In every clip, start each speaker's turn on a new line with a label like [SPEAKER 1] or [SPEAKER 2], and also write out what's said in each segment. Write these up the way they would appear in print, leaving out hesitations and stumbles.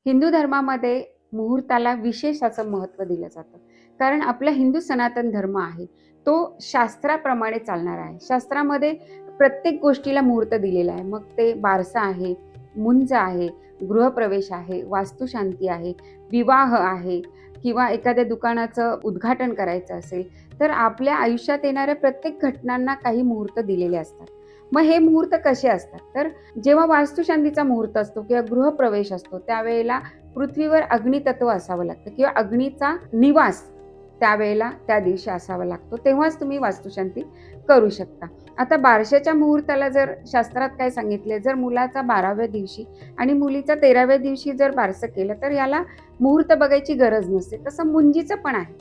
[SPEAKER 1] हिंदू धर्मामध्ये मुहूर्ताला विशेष असं महत्त्व दिलं जातं. कारण आपला हिंदू सनातन धर्म आहे, तो शास्त्राप्रमाणे चालणारा आहे. शास्त्रामध्ये प्रत्येक गोष्टीला मुहूर्त दिलेला आहे. मग ते बारसा आहे, मुंज आहे, गृहप्रवेश आहे, वास्तुशांती आहे, विवाह आहे किंवा एखाद्या दुकानाचं उद्घाटन करायचं असेल, तर आपल्या आयुष्यात येणाऱ्या प्रत्येक घटनांना काही मुहूर्त दिलेले असतात. मग हे मुहूर्त कसे असतात? तर जेव्हा वास्तुशांतीचा मुहूर्त असतो किंवा गृहप्रवेश असतो, त्यावेळेला पृथ्वीवर अग्नितत्व असावं लागतं किंवा अग्नीचा निवास त्यावेळेला त्या दिवशी असावा लागतो. तेव्हाच तुम्ही वास्तुशांती करू शकता. आता बारशाच्या मुहूर्ताला जर शास्त्रात काय सांगितले, जर मुलाचा 12व्या दिवशी आणि मुलीचा 13व्या दिवशी जर बारसं केलं, तर याला मुहूर्त बघायची गरज नसते. तसं मुंजीचं पण आहे,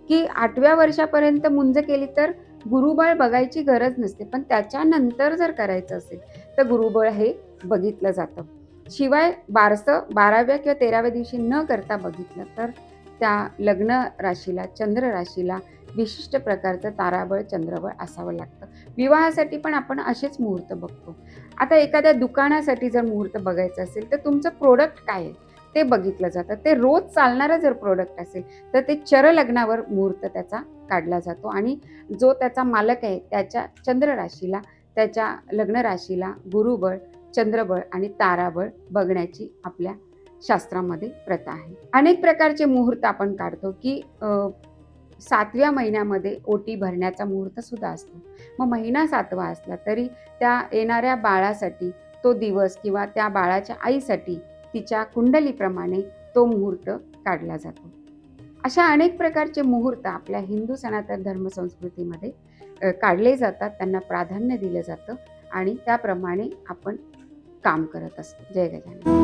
[SPEAKER 1] की 8व्या वर्षापर्यंत मुंज केली तर गुरुबळ बघायची गरज नसते. पण त्याच्यानंतर जर करायचं असेल, तर गुरुबळ हे बघितलं जातं. शिवाय बारसं 12व्या किंवा 13व्या दिवशी न करता बघितलं, तर त्या लग्न राशीला, चंद्र राशीला विशिष्ट प्रकारचं ताराबळ, चंद्रबळ असावं लागतं. विवाहासाठी पण आपण असेच मुहूर्त बघतो. आता एखाद्या दुकानासाठी जर मुहूर्त बघायचं असेल, तर तुमचं प्रोडक्ट काय आहे ते बघितलं जातं. ते रोज चालणारं जर प्रोडक्ट असेल, तर ते चरलग्नावर मुहूर्त त्याचा काढला जातो आणि जो त्याचा मालक आहे त्याच्या चंद्र राशीला, त्याच्या लग्न राशीला गुरुबळ, चंद्रबळ आणि ताराबळ बघण्याची आपल्या शास्त्रामध्ये प्रथा आहे. अनेक प्रकारचे मुहूर्त आपण काढतो, की 7व्या महिन्यामध्ये ओटी भरण्याचा मुहूर्त सुद्धा असतो. मग महिना 7वा असला तरी त्या येणाऱ्या बाळासाठी तो दिवस किंवा त्या बाळाच्या आईसाठी तिच्या कुंडलीप्रमाणे तो मुहूर्त काढला जातो. अशा अनेक प्रकारचे मुहूर्त आपल्या हिंदू सनातन धर्मसंस्कृतीमध्ये काढले जातात, त्यांना प्राधान्य दिलं जातं आणि त्याप्रमाणे आपण काम करत असतो. जय गजानन.